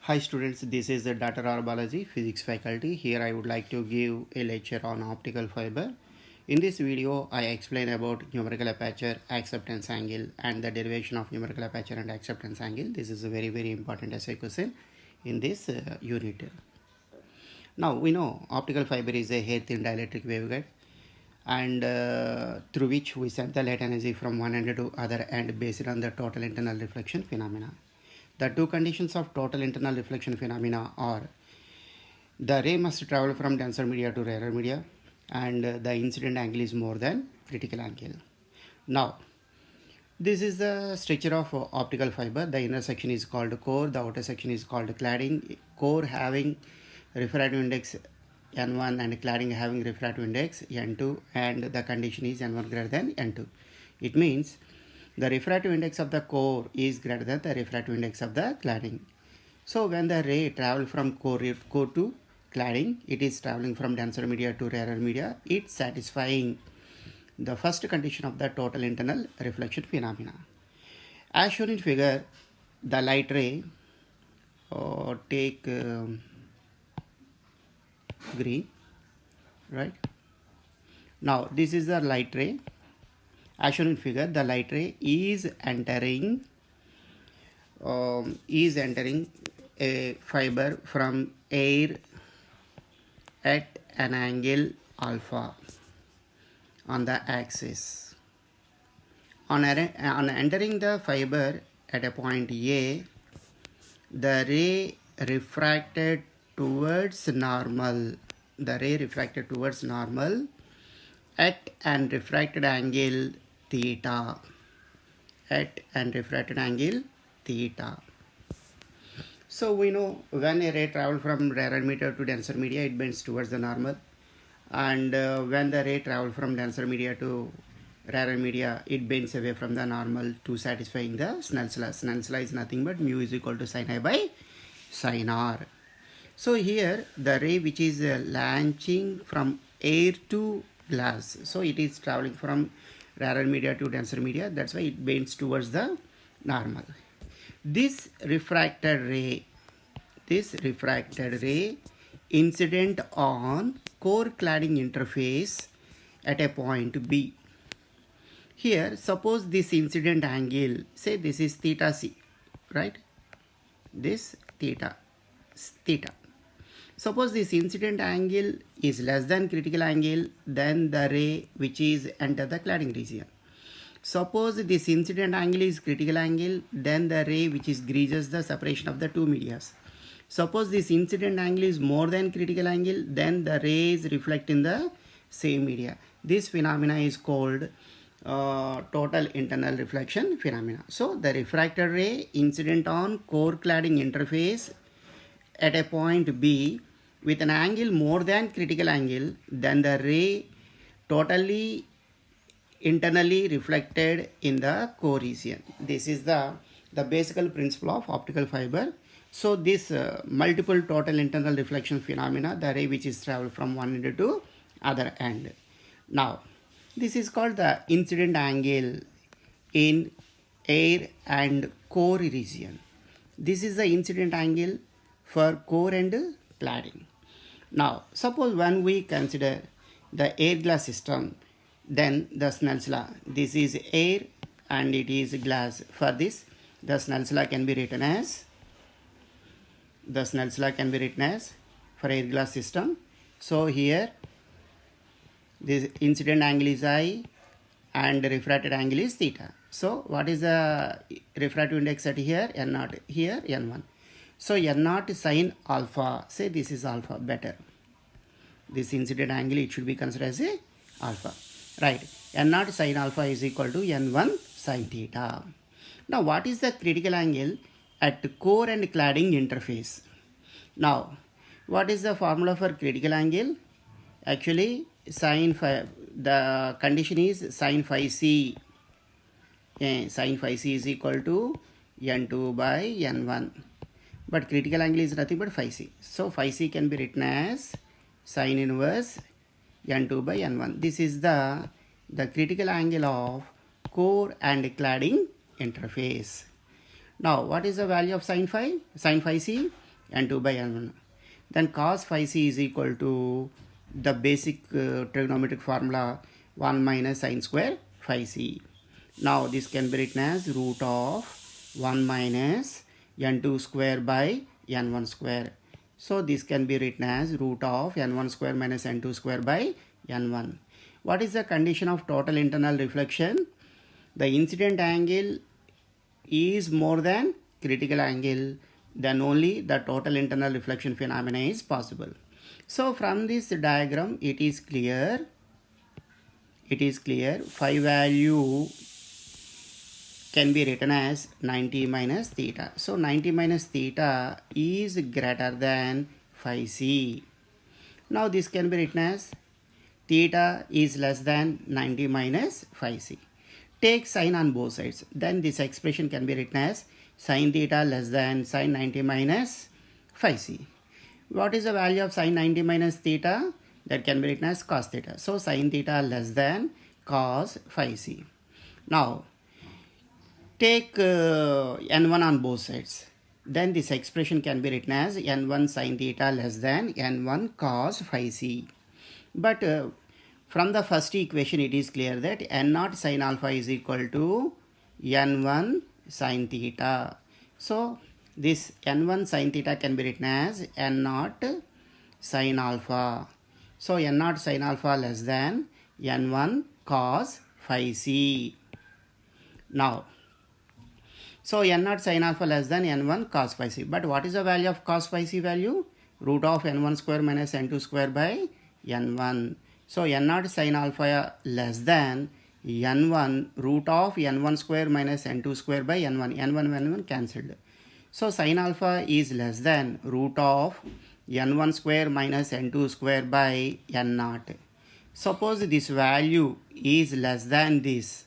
Hi students, this is the Dr. R. Balaji, Physics faculty. Here I would like to give a lecture on optical fiber. In this video, I explain about numerical aperture, acceptance angle and the derivation of numerical aperture and acceptance angle. This is a very important essay question in this unit. Now we know optical fiber is a hair-thin dielectric waveguide and through which we send the light energy from one end to other end based on the total internal reflection phenomena. The two conditions of total internal reflection phenomena are the ray must travel from denser media to rarer media and the incident angle is more than critical angle. Now, this is the structure of optical fiber. The inner section is called core, the outer section is called cladding. Core having refractive index N1 and cladding having refractive index N2 and the condition is N1 greater than N2. It means the refractive index of the core is greater than the refractive index of the cladding. So when the ray travels from core to cladding, it is traveling from denser media to rarer media. It's satisfying the first condition of the total internal reflection phenomena. As shown in figure, the light ray, take green, right? Now this is the light ray. As shown in figure, the light ray is entering a fiber from air at an angle alpha on the axis. On entering the fiber at a point A, the ray refracted towards normal. The ray refracted towards normal at an refracted angle theta. At an refracted angle theta. So we know when a ray travels from rarer media to denser media, it bends towards the normal. And when the ray travels from denser media to rarer media, it bends away from the normal to satisfying the Snell's law. Snell's law is nothing but mu is equal to sin I by sin r. So here the ray which is launching from air to glass, so it is traveling from rarer media to denser media, that's why it bends towards the normal. This refracted ray incident on core cladding interface at a point B. Here suppose this incident angle, say this is theta c, right? This theta. Suppose this incident angle is less than critical angle, then the ray which is enter the cladding region. Suppose this incident angle is critical angle, then the ray which is greases the separation of the two medias. Suppose this incident angle is more than critical angle, then the rays reflect in the same media. This phenomena is called total internal reflection phenomena. So the refracted ray incident on core cladding interface at a point B with an angle more than critical angle, then the ray totally internally reflected in the core region. This is the basic principle of optical fiber. So this multiple total internal reflection phenomena, the ray which is traveled from one end to other end. Now this is called the incident angle in air and core region. This is the incident angle for core and cladding. Now suppose when we consider the air glass system, then the Snell's law, this is air and it is glass. For this the Snell's law can be written as for air glass system. So here this incident angle is I and refracted angle is theta. So what is the refractive index at here? N0, here N1. So N0 sin alpha, say this is alpha, better. This incident angle, it should be considered as a alpha, right? N0 sin alpha is equal to N1 sin theta. Now what is the critical angle at core and cladding interface? Now what is the formula for critical angle? Actually sin phi, the condition is sin phi c. Sin phi c is equal to N2 by N1. But critical angle is nothing but phi c. So phi c can be written as sin inverse N2 by N1. This is the critical angle of core and cladding interface. Now what is the value of sin phi c? n2 by n1. Then cos phi c is equal to the basic trigonometric formula 1 minus sine square phi c. Now this can be written as root of 1 minus n2 square by n1 square. So this can be written as root of n1 square minus n2 square by n1. What is the condition of total internal reflection? The incident angle is more than critical angle, then only the total internal reflection phenomena is possible. So from this diagram it is clear phi value can be written as 90 minus theta. So 90 minus theta is greater than phi c. Now this can be written as theta is less than 90 minus phi c. Take sine on both sides. Then this expression can be written as sine theta less than sine 90 minus phi c. What is the value of sine 90 minus theta? That can be written as cos theta. So sine theta less than cos phi c. Now take n1 on both sides. Then this expression can be written as n1 sin theta less than n1 cos phi c. But from the first equation it is clear that n0 sin alpha is equal to n1 sin theta. So this n1 sin theta can be written as n0 sin alpha. So n0 sin alpha less than n1 cos phi c. Now so n0 sin alpha less than n1 cos phi c. But what is the value of cos phi c value? Root of n1 square minus n2 square by n1. So n0 sin alpha less than n1 root of n1 square minus n2 square by n1. n1 cancelled. So sin alpha is less than root of n1 square minus n2 square by n0. Suppose this value is less than this,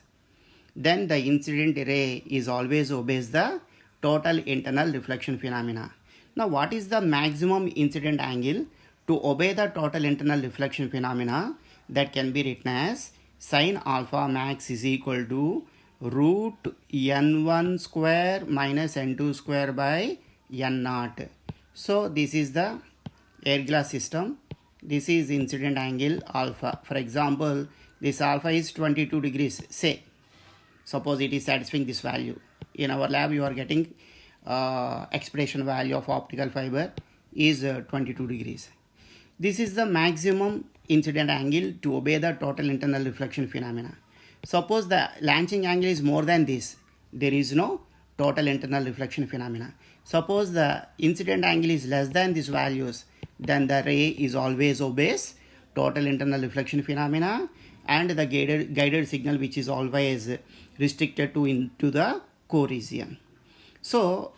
then the incident ray is always obeys the total internal reflection phenomena. Now what is the maximum incident angle to obey the total internal reflection phenomena? That can be written as sin alpha max is equal to root n1 square minus n2 square by n0. So this is the air glass system. This is incident angle alpha. For example, this alpha is 22 degrees, say. Suppose it is satisfying this value. In our lab you are getting expectation value of optical fiber is 22 degrees. This is the maximum incident angle to obey the total internal reflection phenomena. Suppose the launching angle is more than this, there is no total internal reflection phenomena. Suppose the incident angle is less than these values, then the ray is always obeys total internal reflection phenomena, and the guided signal which is always restricted to into the core region. So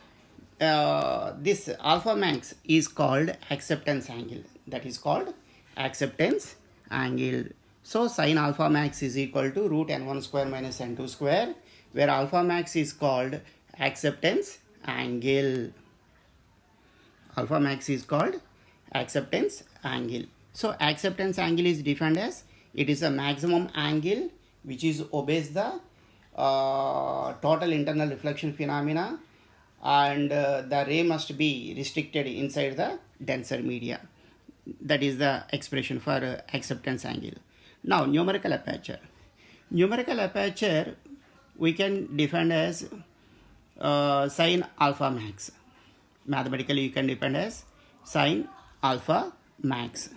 this alpha max is called acceptance angle. That is called acceptance angle. So sin alpha max is equal to root n1 square minus n2 square, where alpha max is called acceptance angle. Alpha max is called acceptance angle. So acceptance angle is defined as it is a maximum angle which is obeys the total internal reflection phenomena, and the ray must be restricted inside the denser media. That is the expression for acceptance angle. Now numerical aperture. Numerical aperture we can define as sin alpha max. Mathematically you can define as sin alpha max.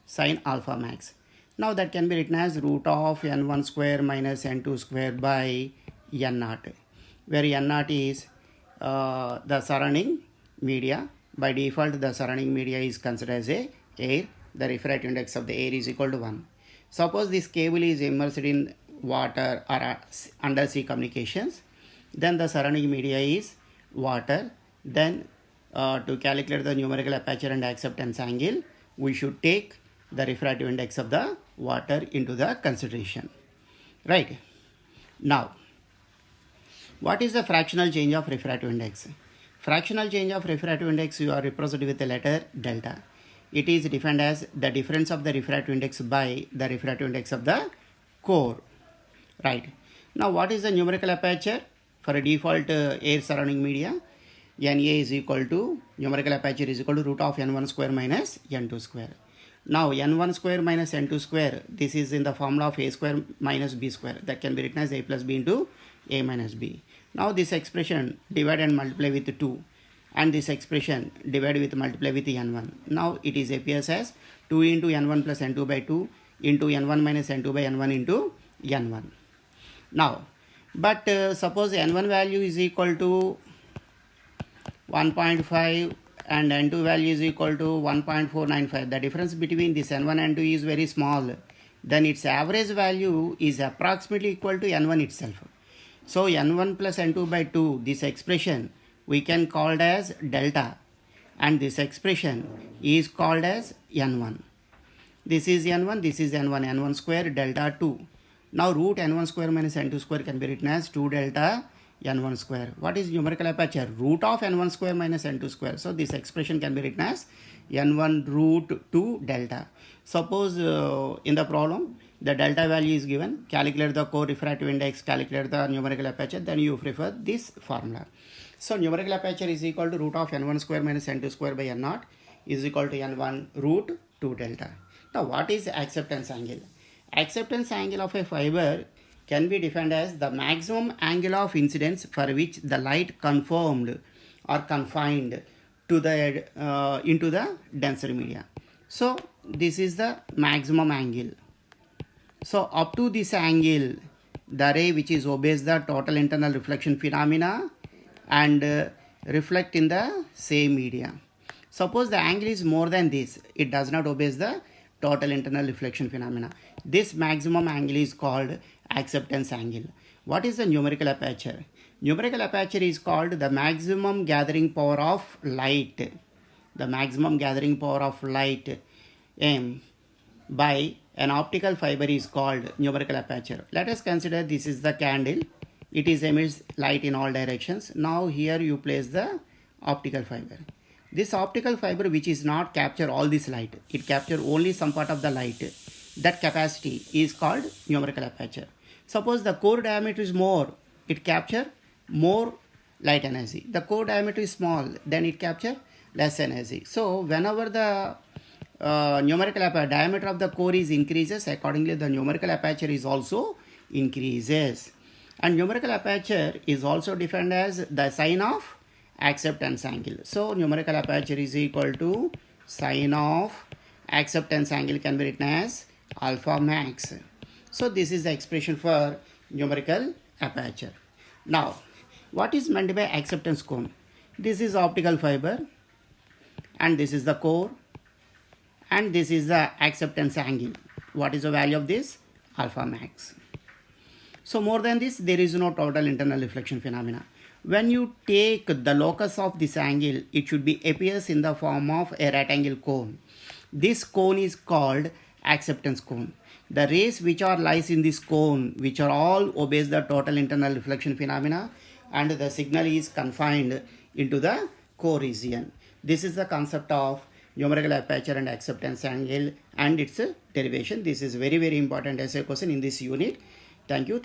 Sin alpha max. Now that can be written as root of n1 square minus n2 square by n0, where n0 is the surrounding media. By default the surrounding media is considered as a air. The refractive index of the air is equal to 1. Suppose this cable is immersed in water or undersea communications, then the surrounding media is water. Then to calculate the numerical aperture and acceptance angle, we should take the refractive index of the water into the consideration. Right. Now, what is the fractional change of refractive index? Fractional change of refractive index you are represented with the letter delta. It is defined as the difference of the refractive index by the refractive index of the core. Right. Now what is the numerical aperture for a default air surrounding media? Na is equal to, numerical aperture is equal to root of n1 square minus n2 square. Now n1 square minus n2 square, this is in the formula of a square minus b square, that can be written as a plus b into a minus b. Now this expression divide and multiply with 2, and this expression divide with multiply with n1. Now it is appears as 2 into n1 plus n2 by 2 into n1 minus n2 by n1 into n1. Now, but suppose n1 value is equal to 1.5 and n2 value is equal to 1.495. The difference between this n1 and n2 is very small. Then its average value is approximately equal to n1 itself. So n1 plus n2 by 2, this expression we can call as delta, and this expression is called as n1. This is n1, this is n1, n1 square delta 2. Now root n1 square minus n2 square can be written as 2 delta n1 square. What is numerical aperture? Root of n1 square minus n2 square. So this expression can be written as n1 root 2 delta. Suppose in the problem the delta value is given, calculate the co-refractive index, calculate the numerical aperture, then you prefer this formula. So numerical aperture is equal to root of n1 square minus n2 square by n0 is equal to n1 root 2 delta. Now what is acceptance angle? Acceptance angle of a fiber can be defined as the maximum angle of incidence for which the light conformed or confined to the into the denser media. So this is the maximum angle. So up to this angle, the ray which is obeys the total internal reflection phenomena and reflect in the same media. Suppose the angle is more than this, it does not obeys the total internal reflection phenomena. This maximum angle is called acceptance angle. What is the numerical aperture? Numerical aperture is called the maximum gathering power of light. The maximum gathering power of light M by an optical fiber is called numerical aperture. Let us consider this is the candle. It is emits light in all directions. Now here you place the optical fiber. This optical fiber which is not capture all this light, it capture only some part of the light. That capacity is called numerical aperture. Suppose the core diameter is more, it capture more light energy. The core diameter is small, then it capture less energy. So whenever the numerical aperture diameter of the core is increases, accordingly the numerical aperture is also increases. And numerical aperture is also defined as the sine of acceptance angle. So numerical aperture is equal to sine of acceptance angle can be written as alpha max. So this is the expression for numerical aperture. Now what is meant by acceptance cone? This is optical fiber and this is the core and this is the acceptance angle. What is the value of this? Alpha max. So more than this, there is no total internal reflection phenomena. When you take the locus of this angle, it should be appears in the form of a rectangle cone. This cone is called acceptance cone. The rays which are lies in this cone, which are all obeys the total internal reflection phenomena, and the signal is confined into the core region. This is the concept of numerical aperture and acceptance angle and its derivation. This is very important essay question in this unit. Thank you.